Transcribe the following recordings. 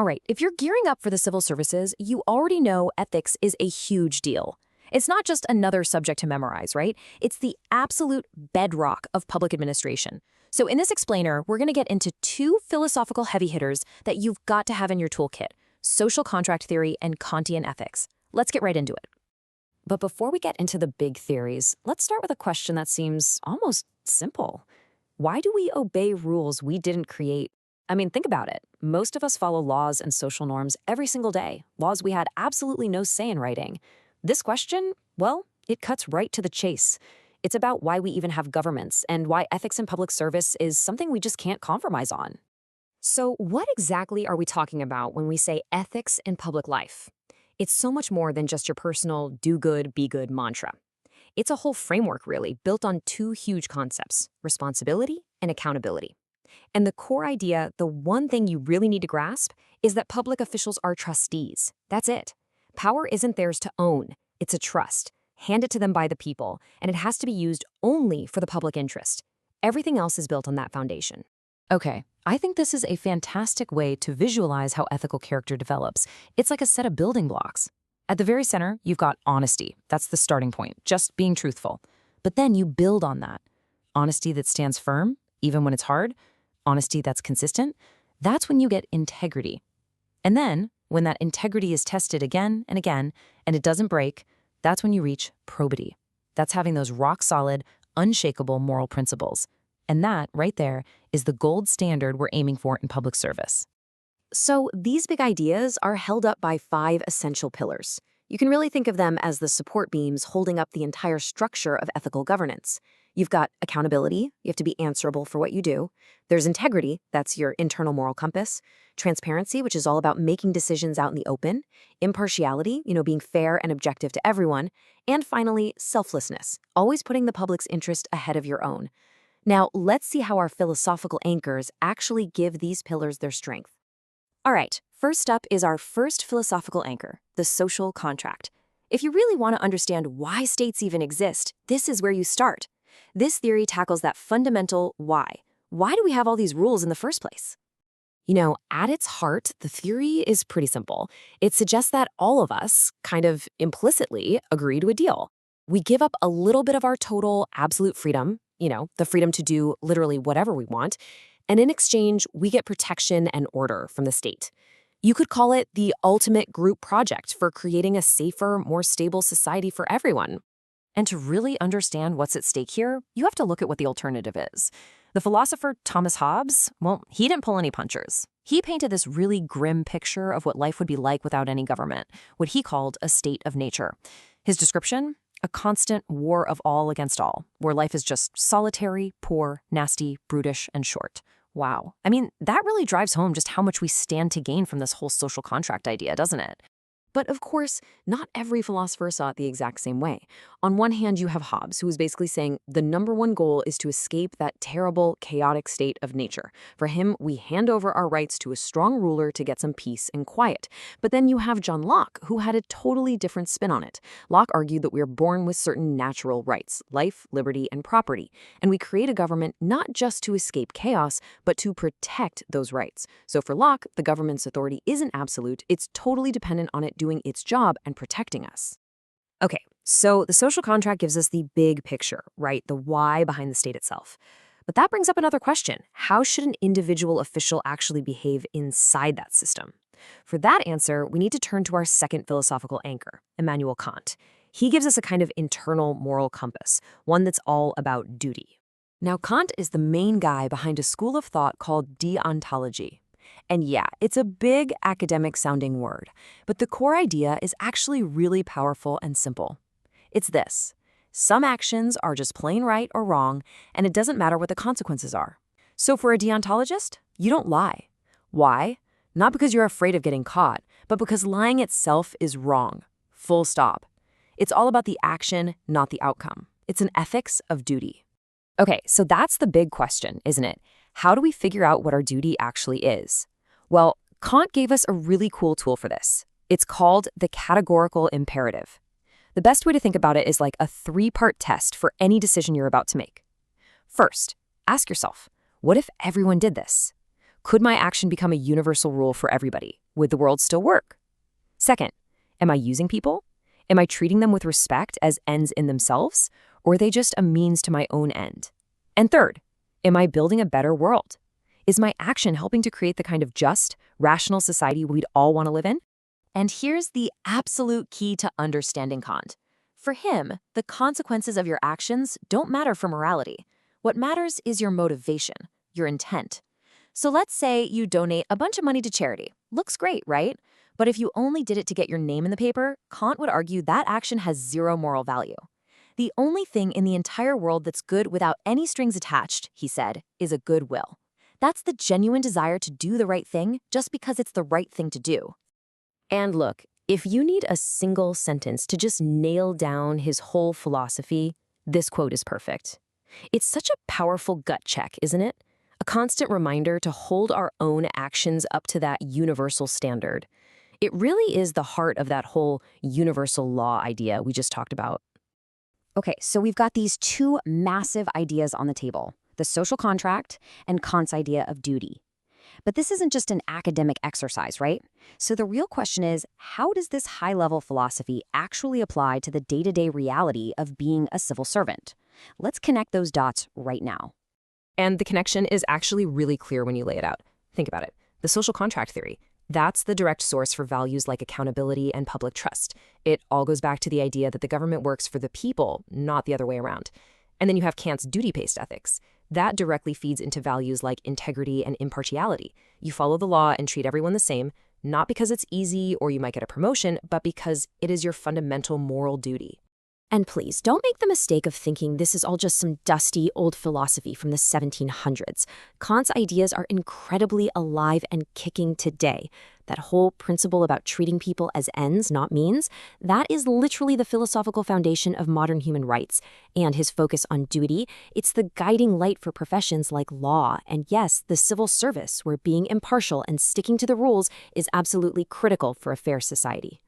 All right, if you're gearing up for the civil services, you already know ethics is a huge deal. It's not just another subject to memorize, right? It's the absolute bedrock of public administration. So in this explainer, we're going to get into two philosophical heavy hitters that you've got to have in your toolkit: social contract theory and Kantian ethics. Let's get right into it. But before we get into the big theories, let's start with a question that seems almost simple. Why do we obey rules we didn't create? I mean, think about it. Most of us follow laws and social norms every single day, laws we had absolutely no say in writing. This question, well, it cuts right to the chase. It's about why we even have governments and why ethics in public service is something we just can't compromise on. So what exactly are we talking about when we say ethics in public life? It's so much more than just your personal do good, be good mantra. It's a whole framework, really, built on two huge concepts: responsibility and accountability. And the core idea, the one thing you really need to grasp, is that public officials are trustees. That's it. Power isn't theirs to own. It's a trust, handed to them by the people, and it has to be used only for the public interest. Everything else is built on that foundation. Okay, I think this is a fantastic way to visualize how ethical character develops. It's like a set of building blocks. At the very center, you've got honesty. That's the starting point, just being truthful. But then you build on that. Honesty that stands firm, even when it's hard. Honesty that's consistent. That's when you get integrity. And then, when that integrity is tested again and again, and it doesn't break, that's when you reach probity. That's having those rock-solid, unshakable moral principles. And that, right there, is the gold standard we're aiming for in public service. So these big ideas are held up by 5 essential pillars. You can really think of them as the support beams holding up the entire structure of ethical governance. You've got accountability, you have to be answerable for what you do. There's integrity, that's your internal moral compass. Transparency, which is all about making decisions out in the open. Impartiality, being fair and objective to everyone. And finally, selflessness, always putting the public's interest ahead of your own. Now, let's see how our philosophical anchors actually give these pillars their strength. All right, first up is our first philosophical anchor, the social contract. If you really want to understand why states even exist, this is where you start. This theory tackles that fundamental why. Why do we have all these rules in the first place? At its heart, the theory is pretty simple. It suggests that all of us, kind of implicitly, agree to a deal. We give up a little bit of our total absolute freedom, the freedom to do literally whatever we want, and in exchange, we get protection and order from the state. You could call it the ultimate group project for creating a safer, more stable society for everyone. And to really understand what's at stake here, you have to look at what the alternative is. The philosopher Thomas Hobbes, well, he didn't pull any punches. He painted this really grim picture of what life would be like without any government, what he called a state of nature. His description? A constant war of all against all, where life is just solitary, poor, nasty, brutish, and short. Wow. I mean, that really drives home just how much we stand to gain from this whole social contract idea, doesn't it? But of course, not every philosopher saw it the exact same way. On one hand, you have Hobbes, who was basically saying the number one goal is to escape that terrible, chaotic state of nature. For him, we hand over our rights to a strong ruler to get some peace and quiet. But then you have John Locke, who had a totally different spin on it. Locke argued that we are born with certain natural rights, life, liberty, and property. And we create a government not just to escape chaos, but to protect those rights. So for Locke, the government's authority isn't absolute, it's totally dependent on it doing its job and protecting us. Okay, so the social contract gives us the big picture, right? The why behind the state itself. But that brings up another question. How should an individual official actually behave inside that system? For that answer, we need to turn to our second philosophical anchor, Immanuel Kant. He gives us a kind of internal moral compass, one that's all about duty. Now, Kant is the main guy behind a school of thought called deontology. And yeah, it's a big academic-sounding word, but the core idea is actually really powerful and simple. It's this: some actions are just plain right or wrong, and it doesn't matter what the consequences are. So for a deontologist, you don't lie. Why? Not because you're afraid of getting caught, but because lying itself is wrong. Full stop. It's all about the action, not the outcome. It's an ethics of duty. Okay, so that's the big question, isn't it? How do we figure out what our duty actually is? Well, Kant gave us a really cool tool for this. It's called the categorical imperative. The best way to think about it is like a 3-part test for any decision you're about to make. First, ask yourself, what if everyone did this? Could my action become a universal rule for everybody? Would the world still work? Second, am I using people? Am I treating them with respect as ends in themselves, or are they just a means to my own end? And third, am I building a better world? Is my action helping to create the kind of just, rational society we'd all want to live in? And here's the absolute key to understanding Kant. For him, the consequences of your actions don't matter for morality. What matters is your motivation, your intent. So let's say you donate a bunch of money to charity. Looks great, right? But if you only did it to get your name in the paper, Kant would argue that action has zero moral value. The only thing in the entire world that's good without any strings attached, he said, is a good will. That's the genuine desire to do the right thing just because it's the right thing to do. And look, if you need a single sentence to just nail down his whole philosophy, this quote is perfect. It's such a powerful gut check, isn't it? A constant reminder to hold our own actions up to that universal standard. It really is the heart of that whole universal law idea we just talked about. Okay, so we've got these two massive ideas on the table, the social contract and Kant's idea of duty. But this isn't just an academic exercise, right? So the real question is, how does this high-level philosophy actually apply to the day-to-day reality of being a civil servant? Let's connect those dots right now. And the connection is actually really clear when you lay it out. Think about it. The social contract theory, that's the direct source for values like accountability and public trust. It all goes back to the idea that the government works for the people, not the other way around. And then you have Kant's duty-based ethics. That directly feeds into values like integrity and impartiality. You follow the law and treat everyone the same, not because it's easy or you might get a promotion, but because it is your fundamental moral duty. And please, don't make the mistake of thinking this is all just some dusty old philosophy from the 1700s. Kant's ideas are incredibly alive and kicking today. That whole principle about treating people as ends, not means, that is literally the philosophical foundation of modern human rights. And his focus on duty, it's the guiding light for professions like law and, yes, the civil service, where being impartial and sticking to the rules is absolutely critical for a fair society.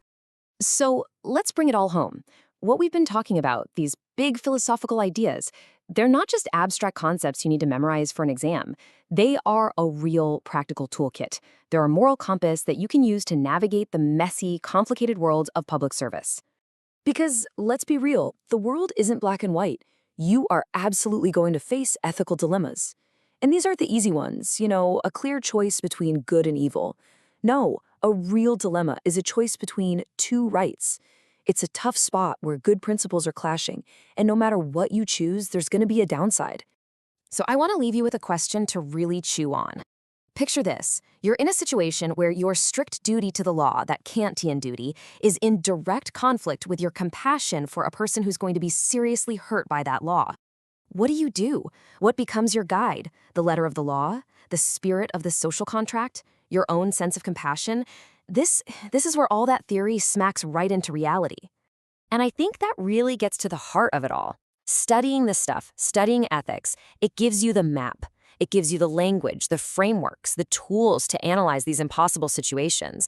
So let's bring it all home. What we've been talking about, these big philosophical ideas, they're not just abstract concepts you need to memorize for an exam. They are a real practical toolkit. They're a moral compass that you can use to navigate the messy, complicated world of public service. Because, let's be real, the world isn't black and white. You are absolutely going to face ethical dilemmas. And these aren't the easy ones, a clear choice between good and evil. No, a real dilemma is a choice between two rights. It's a tough spot where good principles are clashing, and no matter what you choose, there's going to be a downside. So I want to leave you with a question to really chew on. Picture this. You're in a situation where your strict duty to the law, that Kantian duty, is in direct conflict with your compassion for a person who's going to be seriously hurt by that law. What do you do? What becomes your guide? The letter of the law? The spirit of the social contract? Your own sense of compassion? This is where all that theory smacks right into reality. And I think that really gets to the heart of it all. Studying this stuff, studying ethics, it gives you the map. It gives you the language, the frameworks, the tools to analyze these impossible situations.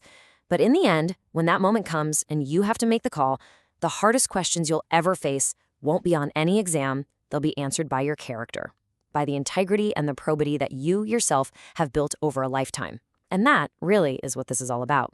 But in the end, when that moment comes and you have to make the call, the hardest questions you'll ever face won't be on any exam. They'll be answered by your character, by the integrity and the probity that you yourself have built over a lifetime. And that really is what this is all about.